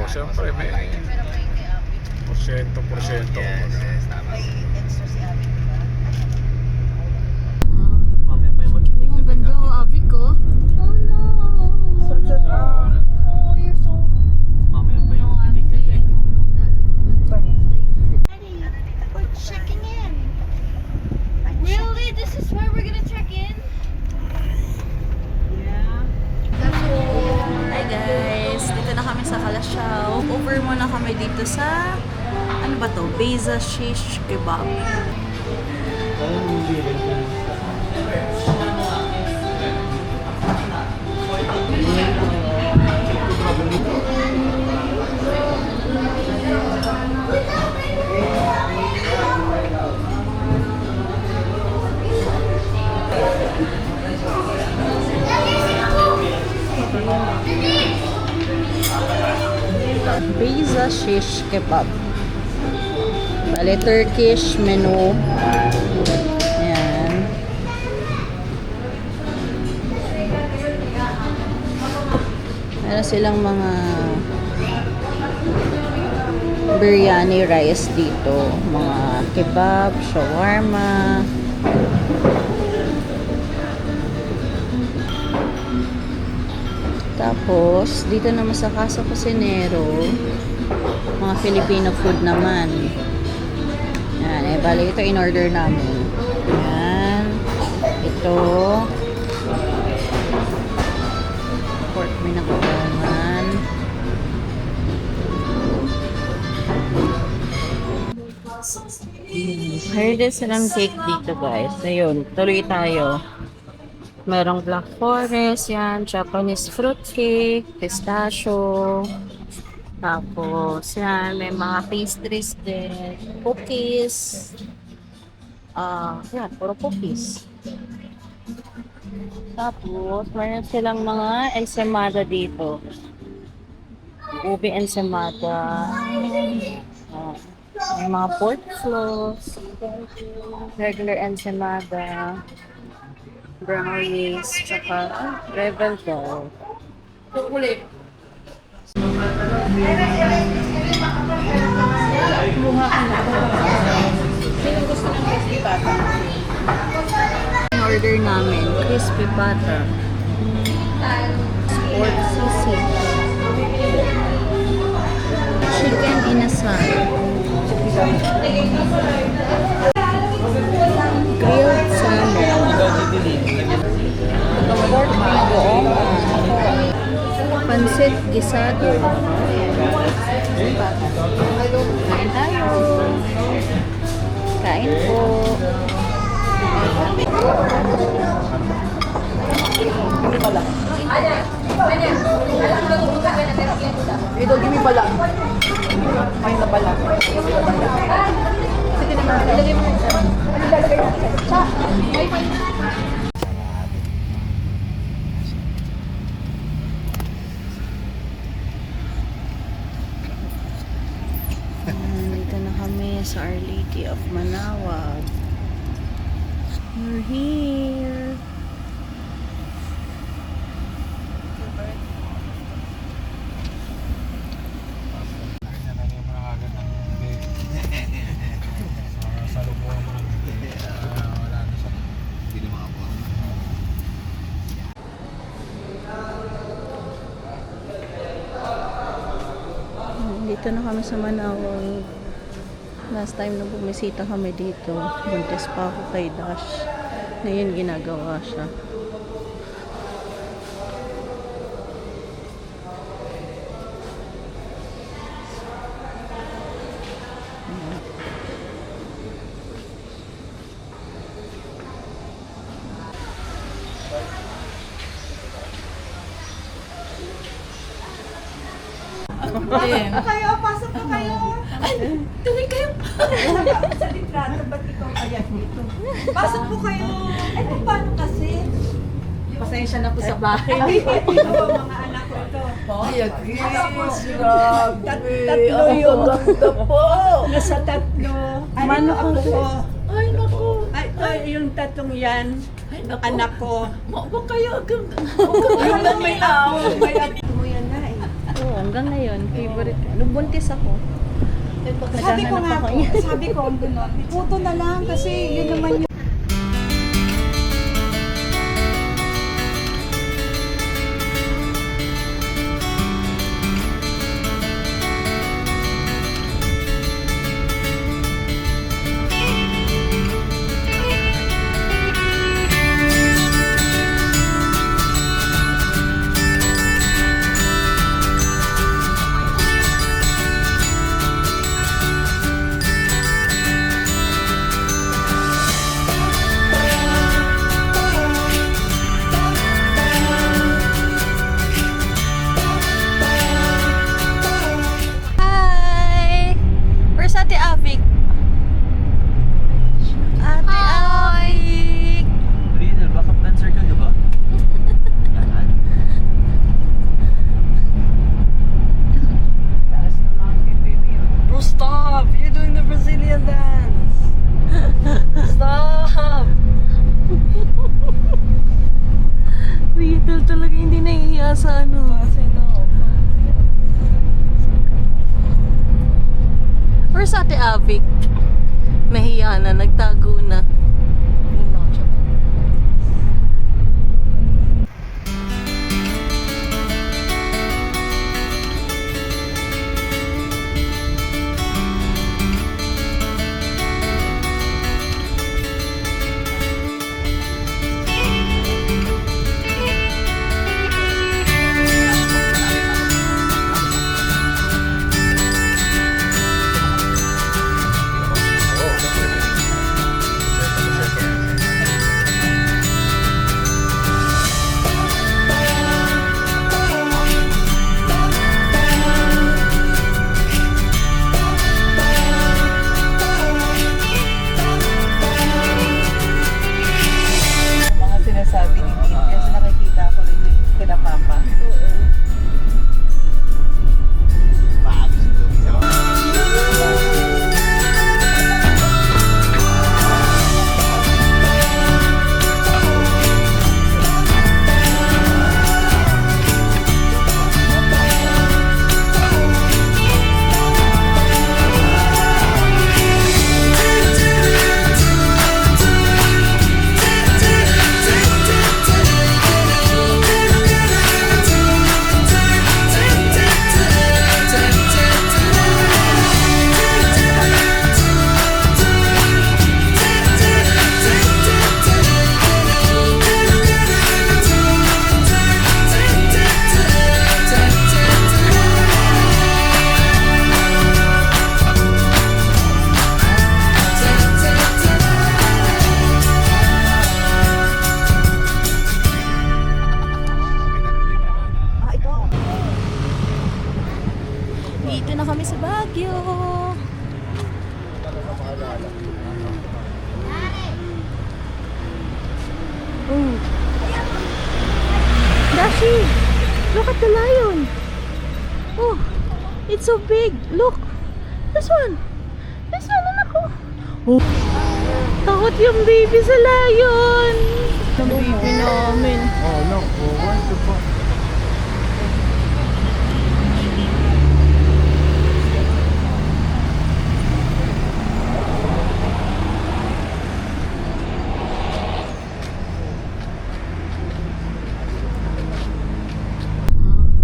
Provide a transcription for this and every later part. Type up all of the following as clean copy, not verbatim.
siyempre may porsyento. Mamaya pa yung magkinig na Ganda ko, abi ko. Oh no! Oh, you're so... Mamaya pa yung magkinig kasi. We're checking in. Really? This is where we're gonna check in? Yeah. Hi guys! Dito na kami sa Kalasyaw. Over muna kami dito sa... Ano ba to? Beza Shish Kebab. Beza Shish Kebab. Bale, Turkish menu. Ayan. Meron silang mga biryani rice dito. Mga kebab, shawarma. Tapos, dito naman sa Casa Cusinero, mga Filipino food naman. Yan, eh, bali ito in-order namin. Yan. Ito. Pork minakulangan. Meron din silang cake dito guys. Ayun, tuloy tayo. Merong Black Forest, yan, Japanese fruit cake, pistachio. Tapos, yan, may mga pastries din, cookies. Yan, puro cookies. Tapos, meron silang mga ensaymada dito. Ube ensaymada. May mga pork floss. Regular ensaymada. Brownies, tsaka rebel doll. Order namin, crispy pata, pork sisig, chicken inasal, grilled salmon, pork bagoong, pansit gisado. Kain tayo. Kain po. Ito, give me pala. May na pala. Sige naman, ilagay mo. Ilalagay natin. Sa, may pa. Dito na kami sa Our Lady of Manaoag. We're here. Dito na kami sa Manaoag. Last time na bumisita kami dito, buntis pa ako kay Dash. Ngayon ginagawa siya. Kayo, pasok po kayo. Ay, tuloy kayo. Sa litrato, ba't ikaw ayan dito? Pasok po kayo. Ay, paano kasi? Pasensya na po sa bahay. Ay, ito po mga anak ko ito. Ay, tapos tatlo yung ganda po. Nasa tatlo. Ano ako? Ay, naku. Ay, yung tatlong yan. Anak ko. Mo kayo. Yung may apo. May apo mo yan na eh. Oh, ang hanggang ngayon, favorite. Nung buntis ako. Sabi ko Naghahanap nga ako po, yan. sabi ko ang gano'n. Puto na lang kasi yun naman yung Hi! Where's Ate Avik? Ate Avik! Riel, backup dancer ka ba? Yan. taas na mga baby. Bro, stop! You're doing the Brazilian dance! Stop! Riel talaga hindi nahihiya sa ano. Where's Ate Avik? Nahiya na, nagtago na. Mga sinasabi ni Dean kasi nakikita ko rin yung kina Papa. Dito na kami sa Baguio. Oh. Dashi, look at the lion. Oh, it's so big. Look, this one. This one, anak ko. Oh, takot yung baby sa lion. Ang baby namin. Oh, no. Oh, one, two, four.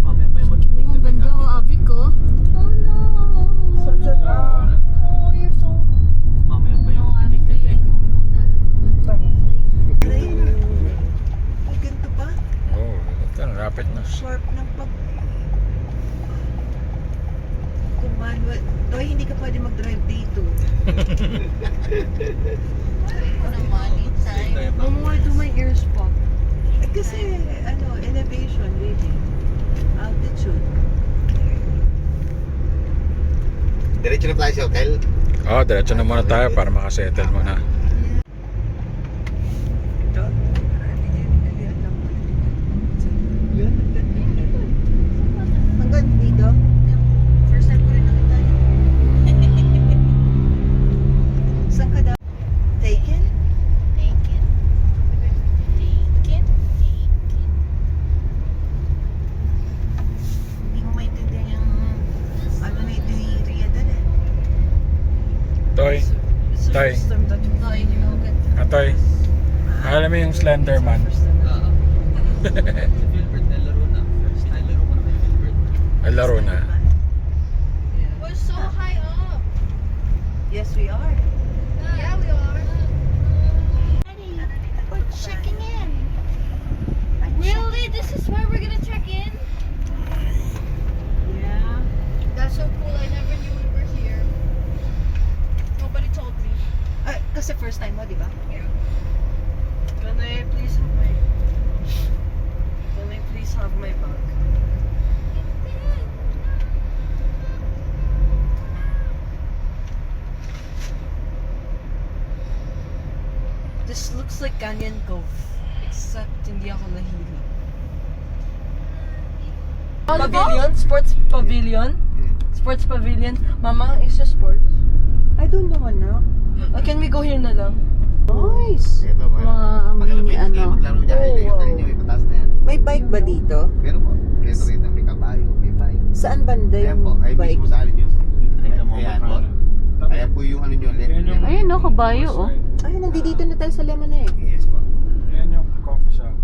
Mamaya pa yung magkinig na Ganda ko, abi ko. Oh no. Oh, you're so... Mamaya pa yung magkinig na Ay, ganito pa? Oh, ito, rapid na. Sharp ng pag... Kumanwa. Toy, hindi ka pwede mag-drive dito. Mama, why do my ears pop? Eh, kasi, ano, elevation, baby. Altitude. Diretso na tayo sa hotel. Oh, diretso na muna tayo para makasettle muna. Ito. Yun. Hanggang dito? First time ko rin nakita niya. Saan ka daw? Taken? Hindi mo maintindihan yung Toy. First time that you Atoy. Alam mo yung Slenderman? Si Filbert na laro na. First time laro ko na kay Filbert. Ay, laro na. We're so high up. Yes, we are. Yeah, we are. We're checking in. Really? This is where we're gonna check in? Yeah. That's so cool. I never knew we were here. Nobody told me. Kasi first time mo, di ba? Yeah. Can I please have my bag? This looks like Canyon Cove. Except hindi ako nahili. Pavilion? Sports pavilion? Sports pavilion? Mama, is this sports? I don't know, anak. Can we go here na lang? Nice. Ito, Mga mini ano. Maglaro dyan. Oh, Yung hotel wow. nyo, ipataas na yan. May bike ba dito? Pero po, ito rito, may kabayo, may bike. Saan banda Ayan yung po, ay bike? mismo sa alin yun. Nakita mo Ayan ba? po. Ayan po yung ano nyo, Ayun, no, kabayo, oh. Ay, nandito na tayo sa Lemonade. Yes po. Ayan yung coffee shop.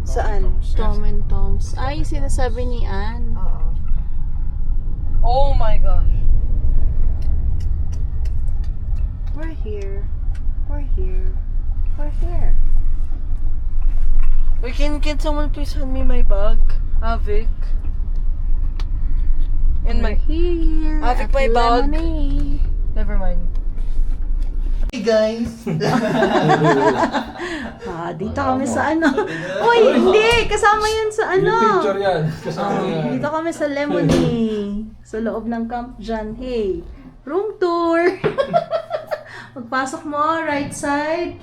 Saan? Tom and Tom's. Ay, sinasabi ni Ann. Oo. Oh my gosh. We're here. We're here. We're here. Wait, can someone please hand me my bag? Avik. And my... Here. Avik, at my bag. Lemonade. Never mind. Hey guys! Dito kami sa ano. Uy, hindi! Kasama yan sa ano. yan. Kasama Dito kami sa Lemonade. Sa loob ng camp dyan. Hey, room tour! Pagpasok mo, right side.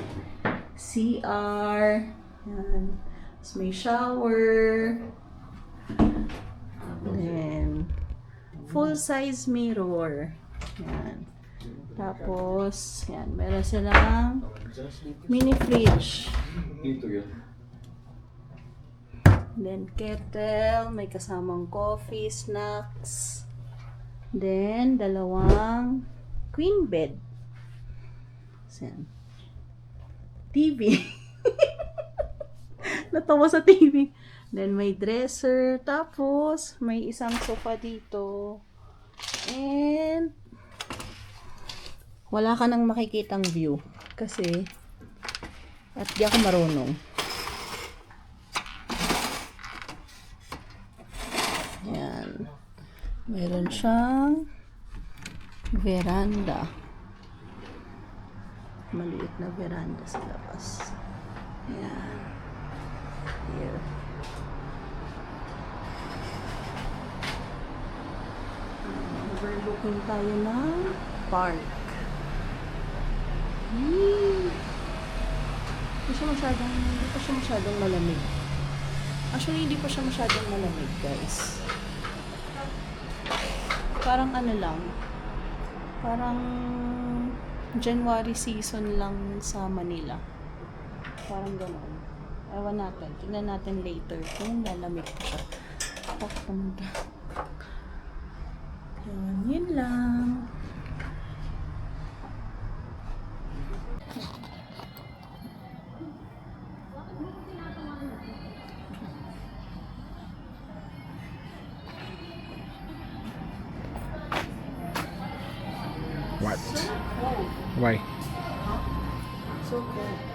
CR. Yan. Tapos may shower. Then, full-size mirror. Yan. Tapos, yan. Meron silang mini fridge. Dito yun. Then, kettle. May kasamang coffee, snacks. Then, dalawang queen bed. Yan. TV. Natawa sa TV. Then, may dresser. Tapos, may isang sofa dito. And, wala ka nang makikitang view. Kasi, at di ako marunong. Yan. Meron siyang veranda. Maliit na veranda sa labas. Yan. Here. Overlooking tayo ng park. Hindi pa siya masyadong malamig. Actually, hindi pa siya masyadong malamig, guys. Parang ano lang. Parang January season lang sa Manila. Parang gano'n. Ewan natin. Tignan natin later kung lalamig pa siya. Bakit naman ka? Yun lang. What? Why? So cold.